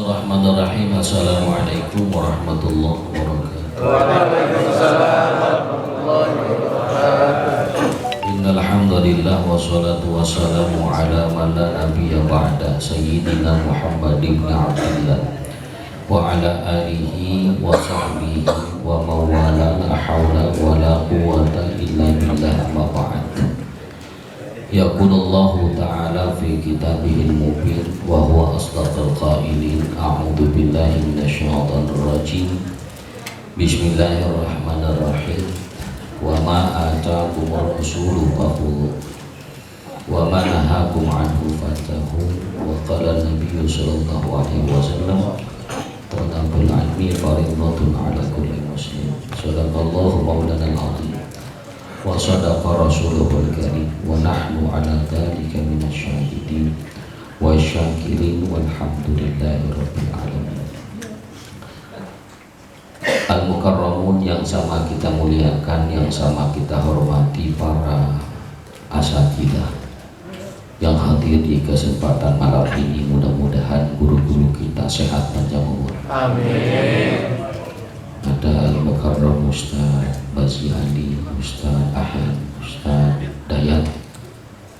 Bismillahirrahmanirrahim. Assalamualaikum warahmatullahi wabarakatuh. Waalaikumsalam warahmatullahi wabarakatuh. Innal hamdalillah wassalatu wassalamu ala man la nabiyya ba'da sayyidina Muhammad ibn Abdillah wa ala alihi wa sahbihi wa mawala la hawla wa la quwwata illa billah ma ba'd. Yaqulullahu ta'ala fi kitabihil mubin wa huwa asdaqul qailin. A'udzu billahi minasyaitonir rajim. Bismillahirrahmanirrahim. Wa ma ataakumur rasulu fakhudhuh wa ma nahakum anhu fantahu. Wa qala an-nabiyyu sallallahu alaihi wasallam talabul ilmi fardhatun 'ala kulli muslim. Sadaqallahu maulana al-'azim wa sadaqa rasuluhul karim wa nahnu 'ala dzalika minasyahidin wa syakirin walhamdulillahi rabbil alamin. Al-mukarramun yang sama kita muliakan, yang sama kita hormati, para asatidzah yang hadir di kesempatan malam ini. Mudah-mudahan guru-guru kita sehat panjang umur. Amin. Ada Al-Mukarram Ustaz Bazi Ali, Ustaz Ahad, Ustaz Dayat.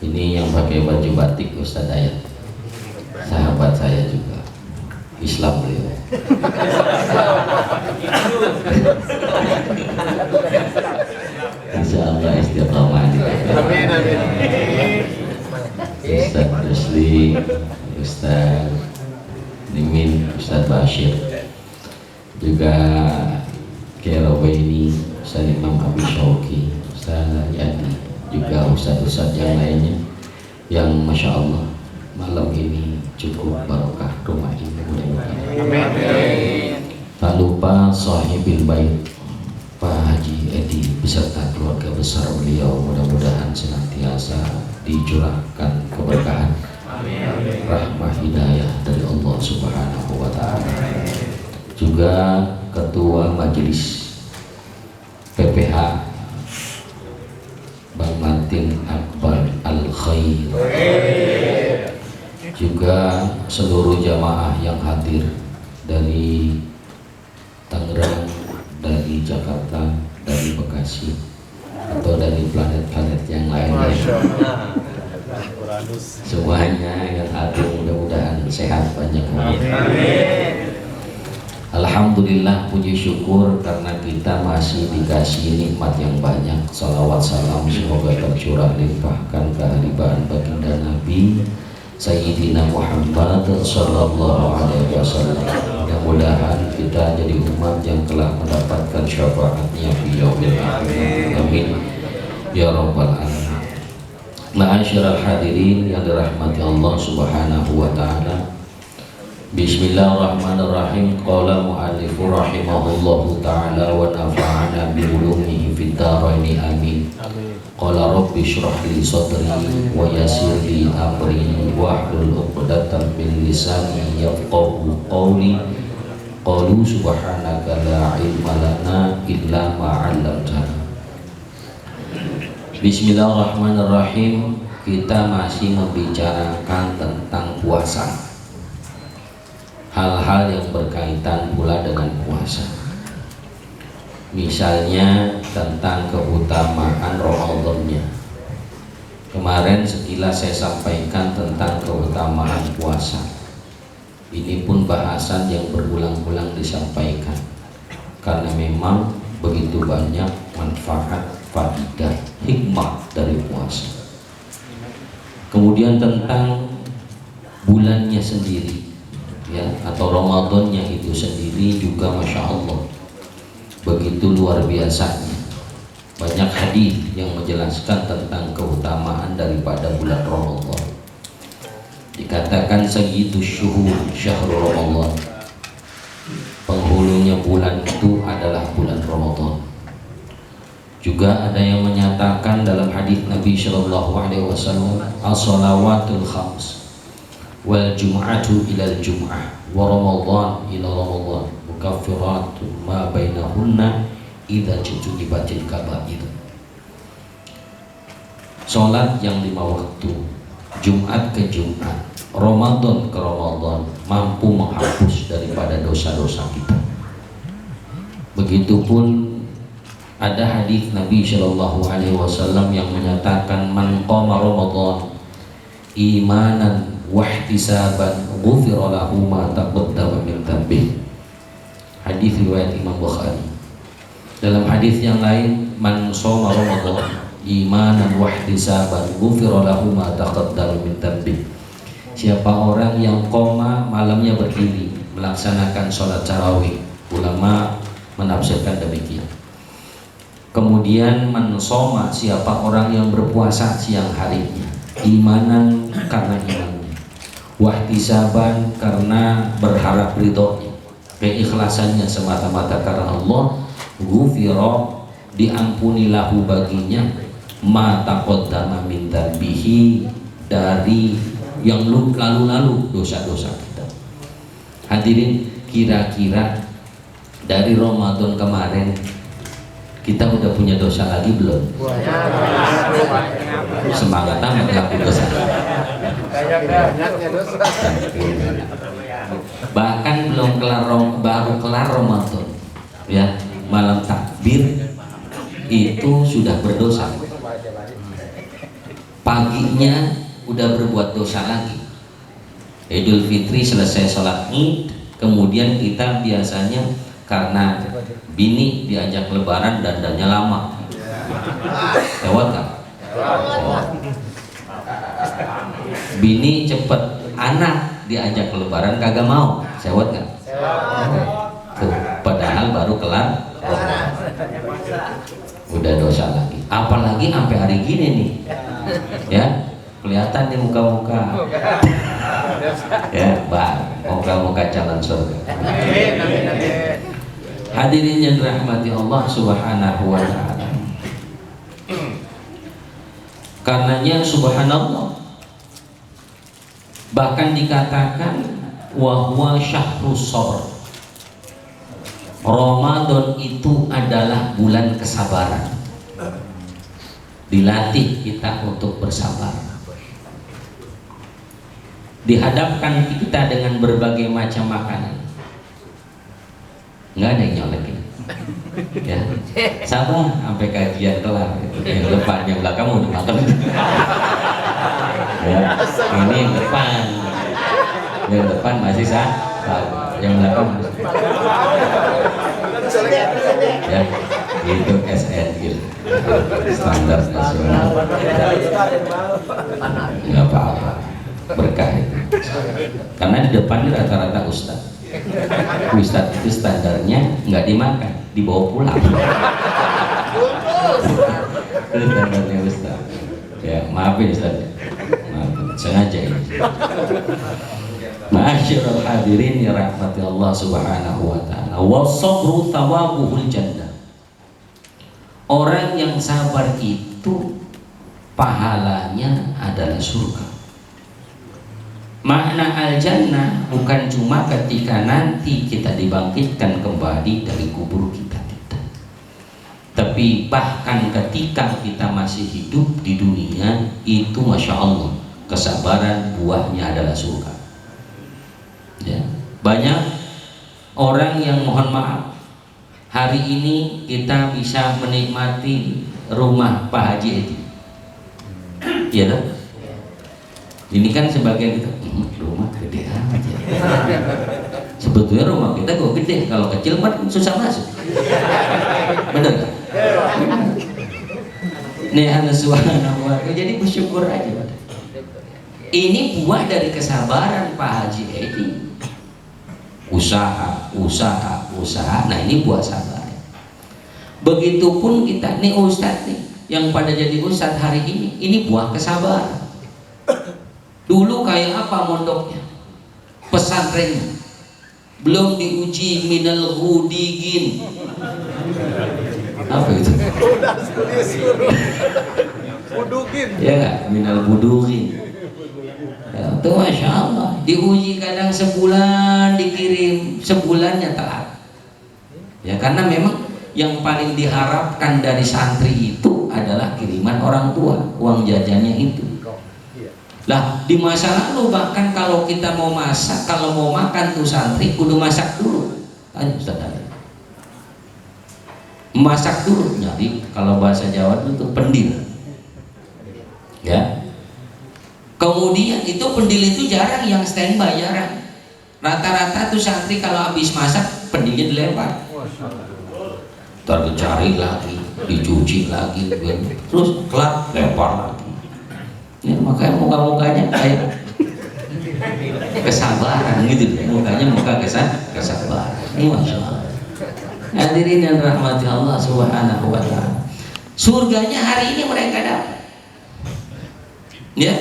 Ini yang pakai baju batik Ustaz Dayat, sahabat saya juga, Islam beliau. Insya Allah istiqamah. Amin, amin. Ustaz Rusli, Ustaz Nimin, Ustaz Bashir, juga Kerobaini, Ustaz Imam Abi Syauki, Ustaz Yani, juga Ustaz-Ustaz yang lainnya yang Masya Allah malam ini cukup barokah rumah ini, mudah-mudahan. Amin. Tak lupa sahibil bait Pak Haji Edi beserta keluarga besar beliau, mudah-mudahan senantiasa dicurahkan keberkahan, rahmah hidayah dari Allah Subhanahu wa Ta'ala. Juga Ketua Majelis PPH Bang Martin Akbar Al-Khair, juga seluruh jamaah yang hadir dari Tangerang, dari Jakarta, dari Bekasi, atau dari planet-planet yang lainnya. Semuanya yang hadir mudah-mudahan sehat panjang umur. Alhamdulillah, puji syukur karena kita masih dikasih nikmat yang banyak. Salawat salam semoga tercurah limpahkan kehadiran baginda Nabi Sayyidina Muhammad sallallahu alaihi wasallam. Mudah-mudahan kita jadi umat yang telah mendapatkan syafaatnya fi yaumil akhir. Amin ya rabbal alamin. Ma'asyiral hadirin yang dirahmati Allah Subhanahu wa taala. Bismillahirrahmanirrahim. Qala mu'allifu rahimahullahu ta'ala wa nafa'ana bi ulumihi fid dharain amin. Qala rabbi shrah li sadri wa yassir li amri wahlul 'uqdatam min lisani yafqahu qawli. Qalu subhanaka la ilma lana illa ma 'allamtana. Bismillahirrahmanirrahim. Kita masih membicarakan tentang puasa, hal-hal yang berkaitan pula dengan puasa. Misalnya tentang keutamaan Ramadannya. Kemarin sekilas saya sampaikan tentang keutamaan puasa. Ini pun bahasan yang berulang-ulang disampaikan karena memang begitu banyak manfaat, faidah, hikmah dari puasa. Kemudian tentang bulannya sendiri, ya, atau Ramadannya itu sendiri juga Masya Allah begitu luar biasanya. Banyak hadis yang menjelaskan tentang keutamaan daripada bulan Ramadan. Dikatakan sayyidus syuhur syahrul Ramadan, penghulunya bulan itu adalah bulan Ramadan. Juga ada yang menyatakan dalam hadis Nabi Shallallahu Alaihi Wasallam, as-salawatul khams wal jum'atu ilal jum'ah wa ramadhan ila ramadhan mukaffiratun ma bainahunna idza junibatil kaba'ir. Salat yang 5 waktu, Jumat ke Jumat, Ramadan ke Ramadan, mampu menghapus dosa-dosa kita. Begitupun ada hadis Nabi Shallallahu Alaihi Wasallam yang menyatakan man qama Ramadan imanan wahtisaban ghufira lahu ma taqaddama min dhanbi. Hadis riwayat Imam Bukhari. Dalam hadis yang lain, man shoma Ramadan imanan wahtisaban ghufira lahu ma taqaddama min dhanbi. Siapa orang yang qoma malamnya berdiri melaksanakan sholat tarawih, ulama menafsirkan demikian. Kemudian man shoma, siapa orang yang berpuasa siang harinya imanan karena imannya, wahtisaban karena berharap ridhonya, keikhlasannya semata-mata karena Allah, ghufira diampuni lahu baginya ma taqaddama min dzambihi, dari yang lalu-lalu dosa-dosa kita. Hadirin, kira-kira dari Ramadan kemarin kita udah punya dosa lagi belum? Semangat amat ngaku dosa. Bahkan belum kelar, baru kelar Ramadan ya, malam takbir itu sudah berdosa. Paginya udah berbuat dosa lagi. Idul Fitri selesai sholat Id, kemudian kita biasanya karena bini diajak lebaran dandannya lama, lewat kan? Bini cepet, anak diajak lebaran kagak mau, sewot kan? Tuh, padahal baru kelar udah dosa lagi. Apalagi sampai hari gini nih, ya kelihatan di muka-muka, ya bang, muka-muka calon surga. Hadirin yang dirahmati Allah Subhanahu wa ta'ala. Karenanya subhanallah, bahkan dikatakan wa huwa syahrus sabr. Ramadan itu adalah bulan kesabaran. Dilatih kita untuk bersabar. Dihadapkan kita dengan berbagai macam makanan. Nggak ada yang nyolekin, ya sabar sampai kajian kelar. Yang depan, yang belakang udah makan. Ya, ini yang depan masih sabar, yang belakang ya itu SNIL, standar nasional. Nggak apa-apa, berkah itu. Karena di depan rata-rata ustadz. Ustadz itu standarnya nggak dimakan, dibawa pulang. Itu standarnya ustadz. Ya maafin ustadz, maafin, sengaja ini. Ma'asyiral hadirin ya rahmati Allah Subhanahu wa ta'ala. Wasabru thawabuhul jannah. Orang yang sabar itu pahalanya adalah surga. Makna al-jannah bukan cuma ketika nanti kita dibangkitkan kembali dari kubur kita, tapi bahkan ketika kita masih hidup di dunia itu, masya Allah, kesabaran buahnya adalah surga. Ya, banyak orang yang mohon maaf, hari ini kita bisa menikmati rumah Pak Haji Edi, ya kan? Ini kan sebagian kita, rumah gede amat ya. Sebetulnya rumah kita kok gede, kalau kecil mah susah masuk. Bener kan? Nih subhanahu wa ta'ala, jadi bersyukur aja. Ini buah dari kesabaran Pak Haji Edi. Usaha. Nah ini buah sabar. Begitupun kita nih ustadz nih, yang pada jadi ustadz hari ini buah kesabaran. Dulu kayak apa mondoknya, pesantrennya, belum diuji minal hudigin. Apa itu? Budugin. Ya nggak, minal budugin. Ya, itu masya Allah, diuji kadang sebulan dikirim, sebulannya telat. Ya karena memang yang paling diharapkan dari santri itu adalah kiriman orang tua, uang jajannya itu. Lah di masa lalu bahkan kalau kita mau masak, kalau mau makan tuh santri kudu masak dulu. Ayo Ustaz Ali. Masak dulu, nyari kalau bahasa Jawa itu pendil. Ya. Kemudian itu pendil itu jarang yang standby, jarang. Rata-rata tuh santri kalau habis masak pendilnya dilempar. Ntar dicari lagi, dicuci lagi, terus kelar lempar lagi. Ya, makanya muka-mukanya kayak kesabaran gitu, mukanya muka kesabaran. Ini Masya Allah. Hadirin yang rahmati Allah Subhanahu wa ta'ala. Surganya hari ini mereka dapat. Ya,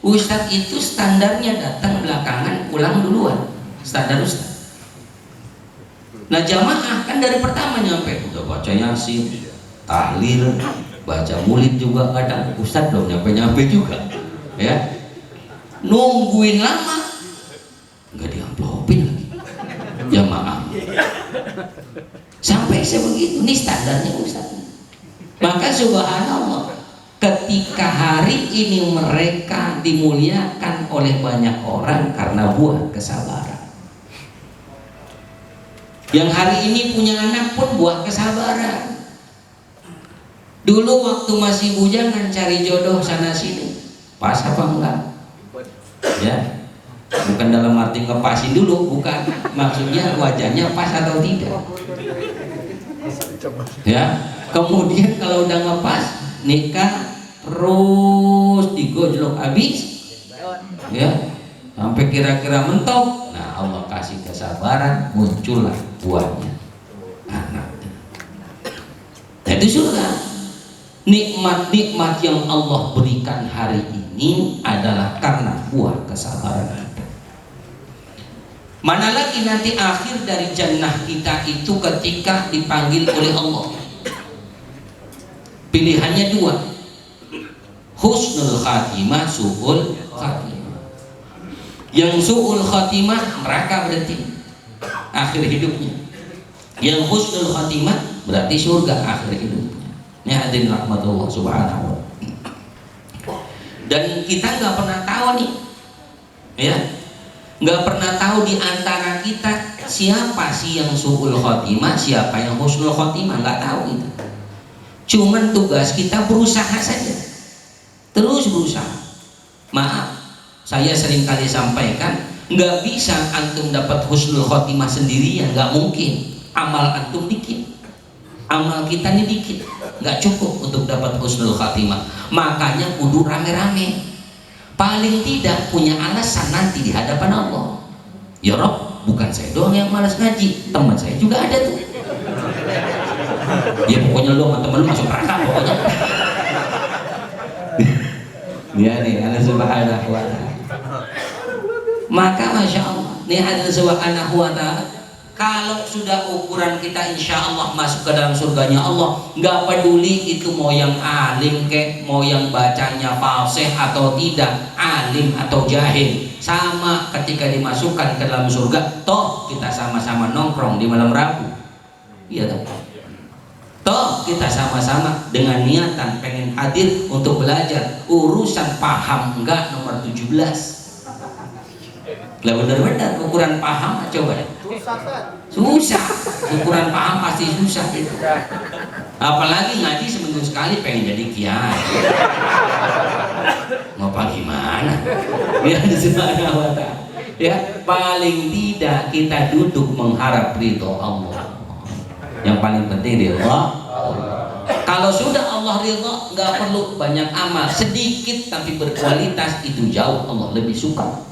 Ustadz itu standarnya datang belakangan, pulang duluan. Standar Ustadz. Nah jamaah kan dari pertama nyampe udah baca Yasin, tahlil, baca maulid juga kadang. Ustadz belum nyampe juga, ya. Nungguin lama, nggak diamplopin lagi. Jamaah. Sampai sebegitu, ini standarnya Ustadz. Maka subhanallah, ketika hari ini mereka dimuliakan oleh banyak orang karena buah kesabaran. Yang hari ini punya anak pun buah kesabaran. Dulu waktu masih bujangan cari jodoh sana sini, pas apa enggak? Ya, bukan dalam arti ngepasin dulu, bukan. Maksudnya wajahnya pas atau tidak. Ya, kemudian kalau udah ngepas, nikah terus digojlok habis, ya, sampai kira-kira mentok. Nah Allah kasih kesabaran, muncullah buahnya anak. Itu surga. Nikmat-nikmat yang Allah berikan hari ini adalah karena buah kesabaran kita. Mana lagi nanti akhir dari jannah kita itu ketika dipanggil oleh Allah. Pilihannya dua, husnul khatimah, su'ul khatimah. Yang su'ul khatimah neraka berarti akhir hidupnya. Yang husnul khatimah berarti surga akhir hidupnya. Ini hadirin rahmatullah subhanahu wa ta'ala. Dan kita nggak pernah tahu nih, ya, nggak pernah tahu di antara kita siapa sih yang su'ul khatimah, siapa yang husnul khatimah, nggak tahu itu. Cuman tugas kita berusaha saja, terus berusaha. Maaf, saya sering kali sampaikan, nggak bisa antum dapat husnul khotimah sendirian, nggak mungkin. Amal antum dikit, amal kita ini dikit, nggak cukup untuk dapat husnul khotimah. Makanya kudu rame-rame, paling tidak punya alasan nanti di hadapan Allah. Ya Rob, bukan saya doang yang malas ngaji, teman saya juga ada tuh. Ya pokoknya lo sama temen lo masuk neraka pokoknya. Ya nih, Allah subhanahu wa ta'ala. Maka Masya Allah, nih Allah subhanahu wa ta'ala, kalau sudah ukuran kita insya Allah masuk ke dalam surganya Allah, nggak peduli itu mau yang alim kek, mau yang bacanya fasih atau tidak, alim atau jahil, sama ketika dimasukkan ke dalam surga, toh kita sama-sama nongkrong di malam Rabu. Iya toh? Toh kita sama-sama dengan niatan pengen hadir untuk belajar urusan paham enggak nomor 17. Lah benar-benar ukuran paham coba ya. Susah. Ukuran paham pasti susah itu. Apalagi ngaji seminggu sekali pengen jadi kiai. Mau apa gimana? Ya subhanahu wa ta'ala. Ya, paling tidak kita duduk mengharap ridho Allah. Yang paling penting ridho. Kalau sudah Allah ridho, nggak perlu banyak amal, sedikit tapi berkualitas, itu jauh Allah lebih suka.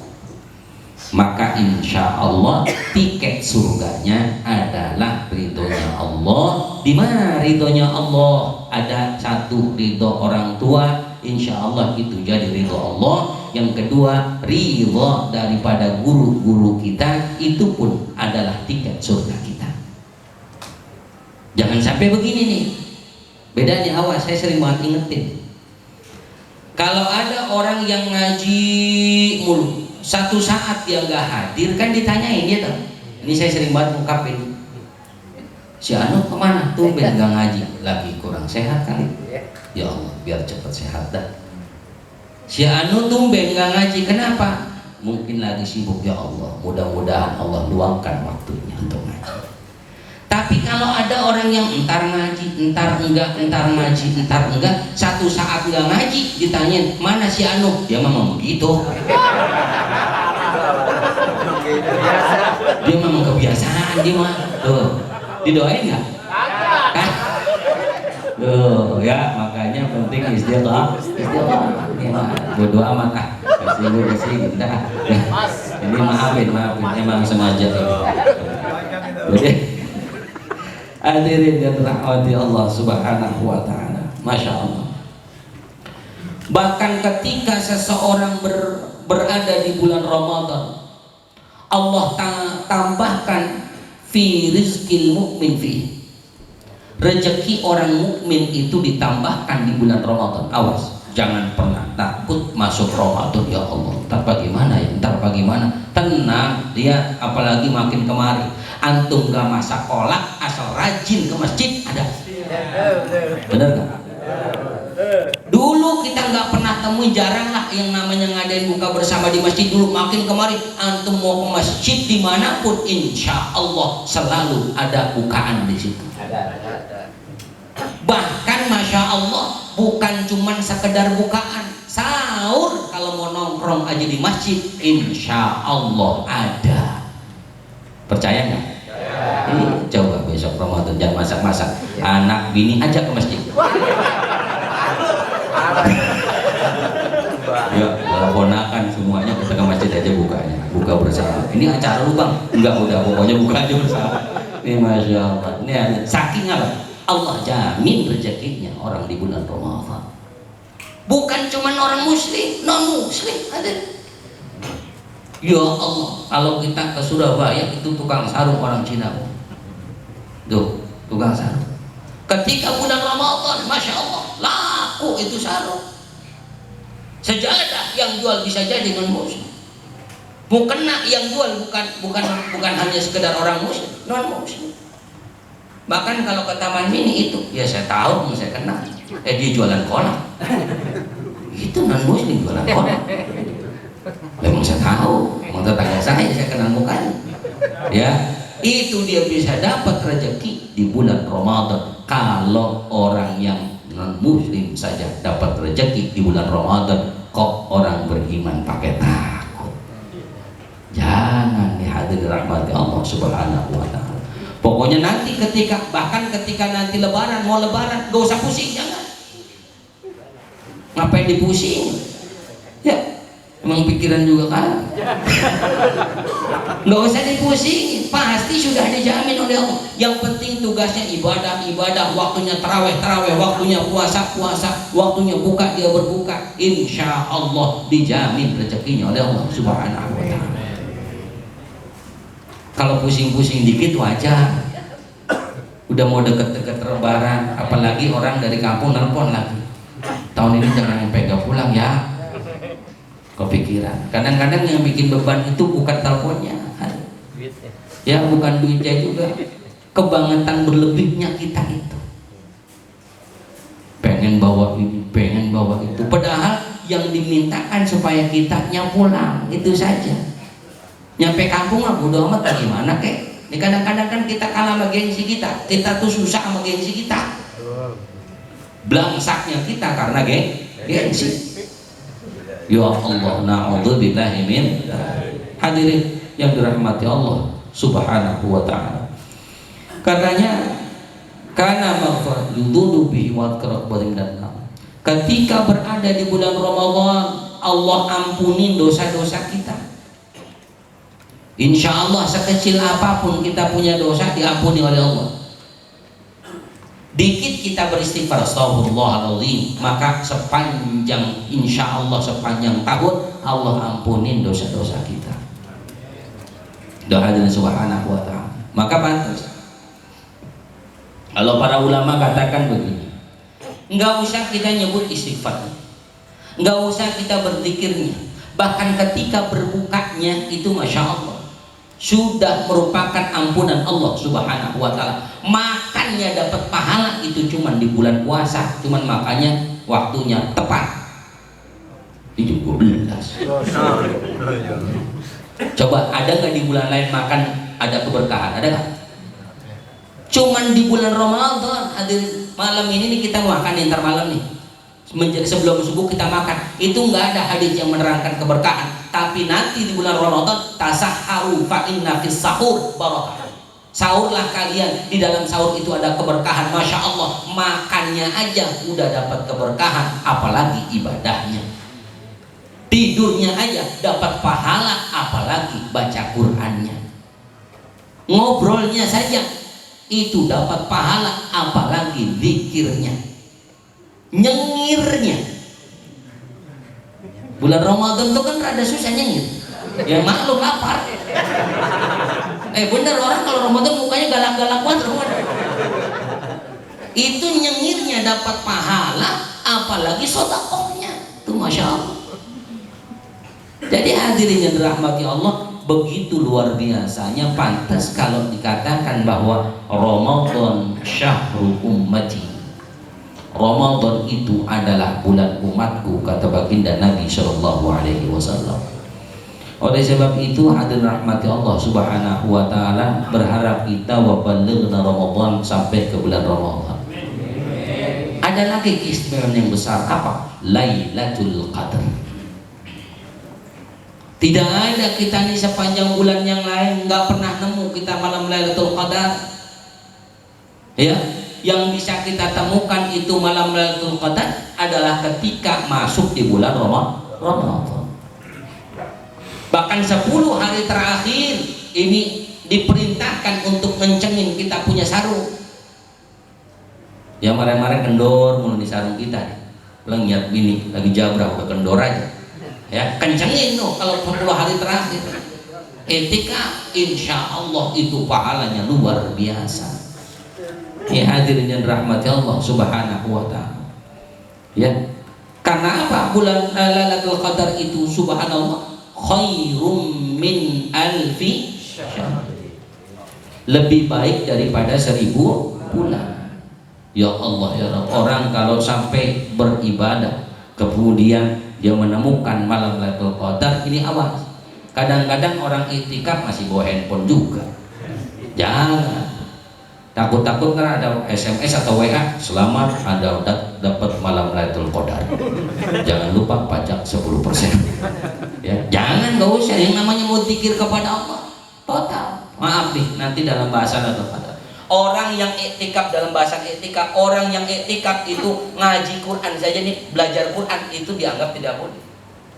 Maka insya Allah tiket surganya adalah ridhonya Allah. Di mana ridhonya Allah? Ada satu, ridho orang tua, insya Allah itu jadi ridho Allah. Yang kedua, ridho daripada guru-guru kita, itu pun adalah tiket surga kita. Jangan sampai begini nih, bedanya awas, saya sering banget ingetin. Kalau ada orang yang ngaji mulu, satu saat dia nggak hadir, kan ditanyain dia tuh. Ini saya sering banget ngungkapin, si Anu kemana? Tumben nggak ngaji, lagi kurang sehat kali. Ya Allah, biar cepat sehat dah. Si Anu tumben nggak ngaji, kenapa? mungkin lagi sibuk, ya Allah, mudah-mudahan Allah luangkan waktunya untuk ngaji. Tapi kalau ada orang yang entar ngaji, entar enggak, entar ngaji, entar enggak, satu saat enggak ngaji, ditanyain mana si Anu, dia memang begitu. Dia memang kebiasaan dia mah. Tuh, didoain nggak? Kan? Tuh, ya makanya penting istiqomah. Istiqomah. Ini mah bodo amat ah. Kasih kita. Ini maafin, emang sengaja ini. Oke. Hadirin yang dirahmati Allah Subhanahu wa taala. Masya Allah. Bahkan ketika seseorang berada di bulan Ramadan, Allah tambahkan fi rizqil mu'min fi. Rezeki orang mukmin itu ditambahkan di bulan Ramadan. Awas, jangan pernah takut masuk Ramadan, ya Allah. Entar bagaimana ya? Entar bagaimana? Tenang, dia apalagi makin kemari. Antum gak masak kolak, asal rajin ke masjid ada. Bener gak? Dulu kita nggak pernah temuin, jarang lah yang namanya ngadain buka bersama di masjid. Dulu makin kemari antum mau ke masjid dimanapun, insya Allah selalu ada bukaan di situ. Bahkan masya Allah bukan cuman sekedar bukaan, sahur kalau mau nongkrong aja di masjid, insya Allah ada. Percaya nggak? Coba besok Ramadan jangan masak-masak, anak bini aja ke masjid. Ya, ponakan semuanya kita ke masjid aja bukanya, buka bersama. Ini acara lu bang? Enggak, udah pokoknya buka aja bersama. Ini masya Allah. Ini saking apa? Allah jamin rezekinya orang di bulan Ramadan. Bukan cuma orang muslim, non muslim ada. Ya Allah, kalau kita ke Surabaya itu tukang sarung orang Cina, tuh tukang sarung. Ketika bulan Ramadan, masya Allah, laku itu sarung. Sejadah yang jual bisa jadi non muslim. Mukena yang jual bukan hanya sekedar orang muslim, non muslim. Bahkan kalau ke Taman Mini itu, ya saya tahu, saya kenal. Dia jualan kolak. Itu non muslim jualan kolak. Memang saya tahu, mau tetangga saya kenal mukanya. Ya, itu dia bisa dapat rezeki di bulan Ramadan. Kalau orang yang non muslim saja dapat rezeki di bulan Ramadan, kok orang beriman pakai takut? Jangan dihadiri rahmati Allah Subhanahu wa taala. Pokoknya nanti bahkan ketika nanti lebaran, mau lebaran, gak usah pusing, jangan. Ngapain dipusing? Ya, emang pikiran juga kan? Gak usah dipusing, pasti sudah dijamin oleh Allah. Yang penting tugasnya ibadah, waktunya taraweh, waktunya puasa, waktunya buka, dia berbuka. Insya Allah dijamin rezekinya oleh Allah Subhanahu wa taala. Kalau pusing-pusing dikit wajar. Udah mau deket-deket lebaran, apalagi orang dari kampung nelpon lagi. Tahun ini jangan sampai gak pulang ya. Kepikiran. Kadang-kadang yang bikin beban itu bukan teleponnya, ya bukan duitnya juga, kebangetan berlebihnya kita itu. Pengen bawa ini, pengen bawa itu. Padahal yang dimintakan supaya kitanya pulang itu saja. Nyampe kampung lah bodo amat, gimana kek? Ini kadang-kadang kan kita kalah sama gengsi kita. Kita tuh susah sama gengsi kita. Blangsaknya kita karena gengsi. Ya Allah, na'udzubillahi min. Hadirin yang dirahmati Allah Subhanahu wa taala. Karenanya karena maghfirah yududu bihi wa qarabin dan ketika berada di bulan Ramadan, Allah ampunin dosa-dosa kita. Insya Allah sekecil apapun kita punya dosa diampuni oleh Allah. Dikit kita beristighfar, astagfirullahaladzim, maka sepanjang insya Allah sepanjang tahun Allah ampunin dosa-dosa kita. Doa dari Subhanahu wa ta'ala. Maka pantas kalau para ulama katakan begini, nggak usah kita nyebut istighfar, nggak usah kita berzikirnya, bahkan ketika berbukanya itu masya Allah sudah merupakan ampunan Allah Subhanahu wa ta'ala. Makannya dapat pahala itu cuman di bulan puasa, cuman makanya waktunya tepat. Itu 12. Coba ada nggak di bulan lain makan ada keberkahan? Ada nggak? Cuman di bulan Ramadan hadir malam ini nih kita makan nih, ntar malam nih sebelum subuh kita makan, itu nggak ada hadis yang menerangkan keberkahan. Tapi nanti di bulan Ramadan tasahharu fa inna fis sahur barakah. Sahurlah kalian, di dalam sahur itu ada keberkahan. Masya Allah, makannya aja udah dapat keberkahan, apalagi ibadahnya. Tidurnya aja dapat pahala, apalagi baca Qur'annya. Ngobrolnya saja itu dapat pahala, apalagi zikirnya, nyengirnya. Bulan Ramadan itu kan rada susah nyengir, ya maklum lapar. Bener, orang kalau Ramadan mukanya galak-galak banget. Itu nyengirnya dapat pahala, apalagi sodakohnya itu Masya Allah. Jadi hadirin yang dirahmati Allah, begitu luar biasanya. Pantas kalau dikatakan bahwa Ramadan syahrul ummati, Ramadan itu adalah bulan umatku, kata baginda Nabi Shallallahu Alaihi Wasallam. Oleh sebab itu hadirin rahmati Allah Subhanahu Wa Taala, berharap kita wabaligna Ramadan sampai ke bulan Ramadan. Ada lagi keistimewaan yang besar, apa? Lailatul Qadar. Tidak ada kita nih sepanjang bulan yang lain nggak pernah nemu kita malam Lailatul Qadar. Ya, yang bisa kita temukan itu malam Lailatul Qadar adalah ketika masuk di bulan Ramadan. Bahkan 10 hari terakhir ini diperintahkan untuk mencengin kita punya sarung. Ya marah-marah kendor mulu di sarung kita. Lengyat bini lagi jabrah udah kendor aja. Ya kencengin tuh kalau 10 hari terakhir. Etika insya Allah itu pahalanya luar biasa. Ya hadirin yang dirahmati Allah Subhanahu Wa Taala. Ya, karena apa? Bulan Lailatul Qadar itu subhanallah khairum min alfi syahr, lebih baik daripada 1000 bulan. Ya Allah ya Rabb, orang kalau sampai beribadah kemudian dia menemukan malam Lailatul Qadar, ini awas. Kadang-kadang orang iktikaf masih bawa handphone juga. Jangan. Takut-takut kan ada SMS atau WA, selamat Anda dapat malam Lailatul Qadar. Jangan lupa pajak 10%. Ya, jangan, nggak usah. Yang namanya mau zikir kepada Allah total. Maaf nih, nanti dalam bahasa Lailatul Qadar. Orang yang iktikaf, dalam bahasa iktikaf, orang yang iktikaf itu ngaji Quran saja nih, belajar Quran itu dianggap tidak boleh.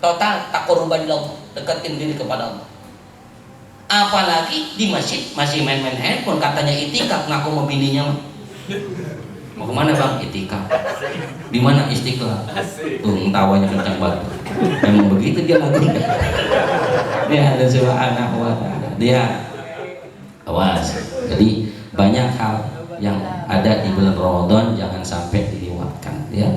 Total taqarruban ilallah, deketin diri kepada Allah. Apalagi di masjid masih main-main handphone, katanya itikaf, ngaku mau bininya mah. Mau kemana bang? Itikaf. Di mana Istiqlal? Tuh tawanya kencang banget. Memang begitu dia lagu. Dia ada subhanahu wa ta'ala. Dia awas. Jadi banyak hal yang ada di bulan Ramadan jangan sampai dilewatkan. Ya.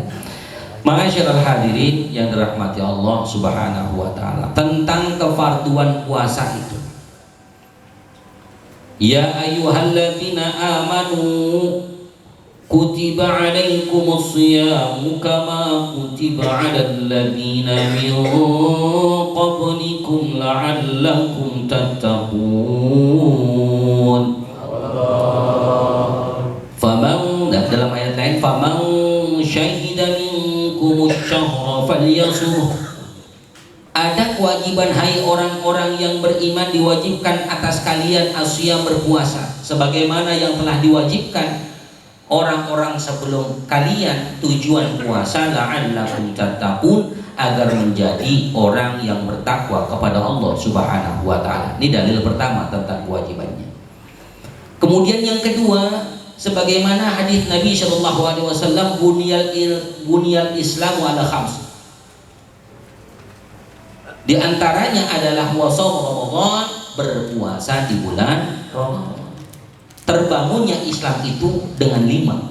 Ma'asyiral hadirin yang dirahmati Allah Subhanahu wa ta'ala, tentang kefarduan puasa itu. Ya ayyuhalladzina amanu kutiba alaikumus siyamu kama kutiba alal ladzina min qablikum la'allakum tattaqun. Faman, dalam ayat lain, faman syahida minkumus syahra falyasum. Ada kewajiban, hai orang-orang yang beriman, diwajibkan atas kalian asyam berpuasa sebagaimana yang telah diwajibkan orang-orang sebelum kalian. Tujuan puasa la'allakum tattaqun, agar menjadi orang yang bertakwa kepada Allah Subhanahu wa ta'ala. Ini dalil pertama tentang kewajibannya. Kemudian yang kedua, sebagaimana hadis Nabi Shallallahu Alaihi Wasallam, bunyal Islam ala khams. Di antaranya adalah wasau Ramadan, berpuasa di bulan Ramadan. Terbangunnya Islam itu dengan 5,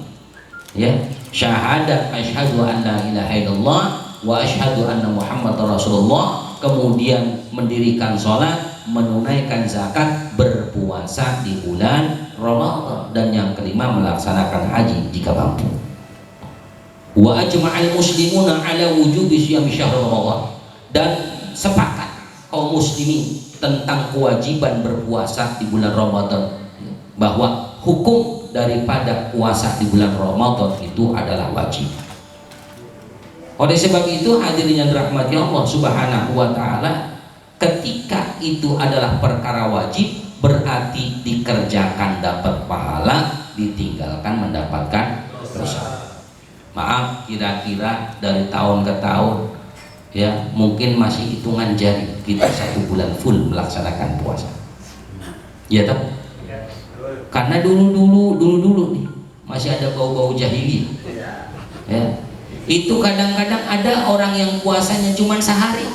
ya, syahadat asyhadu an la ilaha illallah wa asyhadu anna muhammadar rasulullah, kemudian mendirikan sholat, menunaikan zakat, berpuasa di bulan Ramadan, dan yang kelima melaksanakan haji jika mampu. Wa ajma'al muslimuna ala wujubi siyam syahr Ramadan. dan sepakat kaum muslimin tentang kewajiban berpuasa di bulan Ramadan, bahwa hukum daripada puasa di bulan Ramadan itu adalah wajib. Oleh sebab itu hadirin yang dirahmati Allah Subhanahu wa taala, ketika itu adalah perkara wajib berarti dikerjakan dapat pahala, ditinggalkan mendapatkan dosa. Maaf, kira-kira dari tahun ke tahun ya mungkin masih hitungan jari kita 1 bulan full melaksanakan puasa. Ya toh? Karena dulu nih masih ada bau-bau jahiliyah. Ya. Itu kadang-kadang ada orang yang puasanya cuma sehari,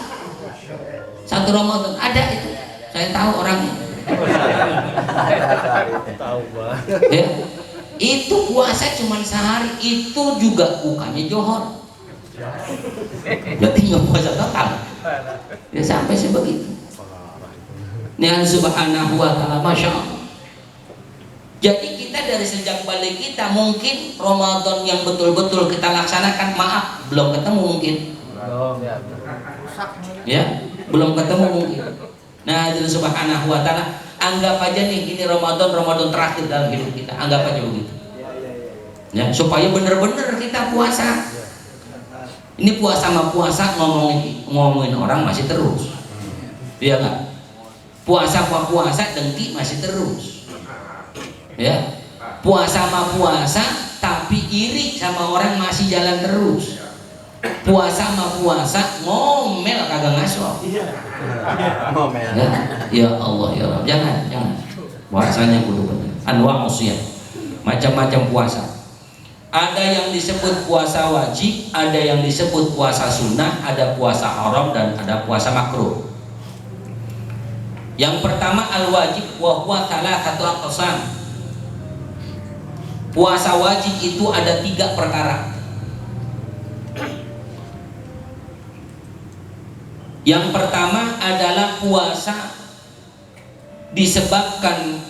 1 Ramadan, ada itu. Saya tahu orangnya. Ya. Itu puasa cuma sehari, itu juga bukannya johor. Berarti nggak puasa total. Ya sampai sebegitu. Nih subhanahu wa ta'ala, masya Allah. Jadi kita dari sejak balik kita mungkin Ramadan yang betul-betul kita laksanakan, maaf, belum ketemu mungkin. Ya, belum ketemu mungkin. Nah, dari subhanahu wa ta'ala, anggap aja nih ini Ramadan terakhir dalam hidup kita, anggap aja begitu. Ya, supaya benar-benar kita puasa. Ini puasa sama puasa ngomongin orang masih terus. Iya nggak? Puasa sama puasa dengki masih terus. Ya, puasa sama puasa tapi iri sama orang masih jalan terus. Puasa sama puasa ngomel kagak ngaso. Ngomel. Ya Allah ya Allah, jangan. Puasanya kudu benar. Anwa usia, macam-macam puasa. Ada yang disebut puasa wajib, ada yang disebut puasa sunnah, ada puasa haram dan ada puasa makruh. Yang pertama al-wajib wa huwa thalathatu aqsam. Puasa wajib itu ada 3 perkara. Yang pertama adalah puasa disebabkan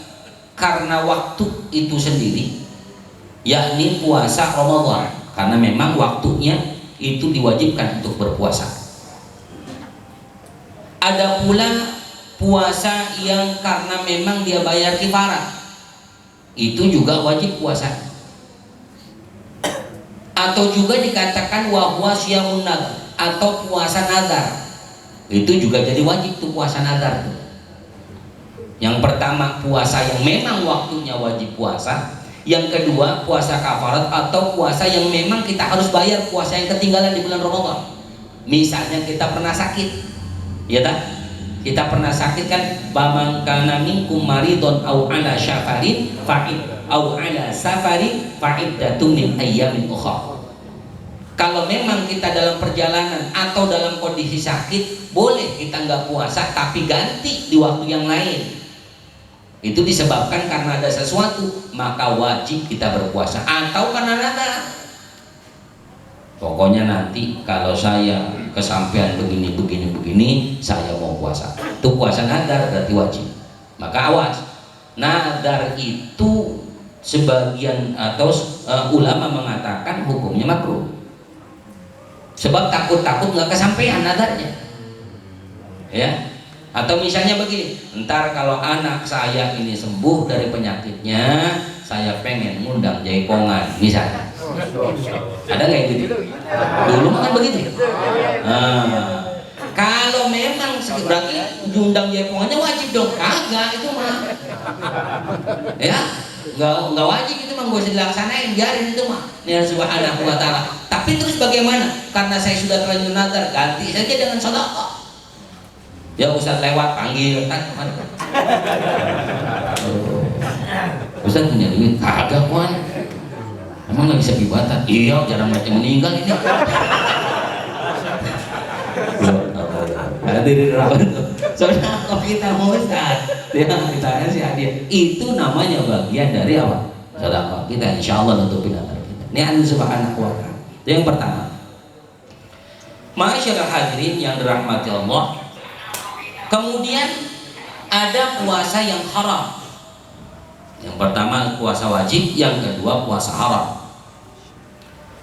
karena waktu itu sendiri, yakni puasa Ramadan, karena memang waktunya itu diwajibkan untuk berpuasa. Ada pula puasa yang karena memang dia bayar kifarah, itu juga wajib puasa. Atau juga dikatakan wahwa syamun nadar, atau puasa nadar, itu juga jadi wajib tuh puasa nadar tuh. Yang pertama puasa yang memang waktunya wajib puasa. Yang kedua puasa kafarat atau puasa yang memang kita harus bayar, puasa yang ketinggalan di bulan Ramadan. Misalnya kita pernah sakit, ya tak? Kita pernah sakit kan, baman kana minkum maridun au ala safarin fa'id au ala safarin fa'iddatun min ayyamin ukhra. Kalau memang kita dalam perjalanan atau dalam kondisi sakit, boleh kita nggak puasa tapi ganti di waktu yang lain. Itu disebabkan karena ada sesuatu, maka wajib kita berpuasa. Atau karena nadar, pokoknya nanti kalau saya kesampaian begini saya mau puasa, itu puasa nadar berarti wajib. Maka awas, nadar itu sebagian atau ulama mengatakan hukumnya makruh, sebab takut nggak kesampaian nadarnya, ya. Atau misalnya begini, ntar kalau anak saya ini sembuh dari penyakitnya, saya pengen ngundang jaipongan misalnya. Ada nggak gitu? Dulu kan begitu. Kalau memang berarti ngundang jaipongannya wajib dong? Kagak, itu mah. Ya, nggak wajib, itu mah nggak usah dilaksanain, biarin itu mah. Nih subhanahu wa ta'ala. Tapi terus bagaimana? Karena saya sudah terlanjur nadar, ganti saja dengan sedekah. Ya Ustaz lewat panggil kan, Ustaz punya duit? Kagak kawan. Emang lagi sepi banget? Iya, jarang macam meninggal ini. Hadirin rapat. Soalnya kalau kita mau Ustaz, ya ditanya si hadiah, itu namanya bagian dari apa? Sedekah kita, insya Allah nutupin antara kita. Ini anu subhanahu wa ta'ala. Itu yang pertama. Masyaallah hadirin yang dirahmati Allah. Kemudian ada puasa yang haram. Yang pertama puasa wajib, yang kedua puasa haram.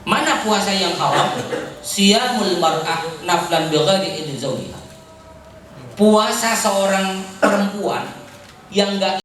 Mana puasa yang haram? Siyamul mar'ah naflan bighairi idzi zawjiha. Puasa seorang perempuan yang enggak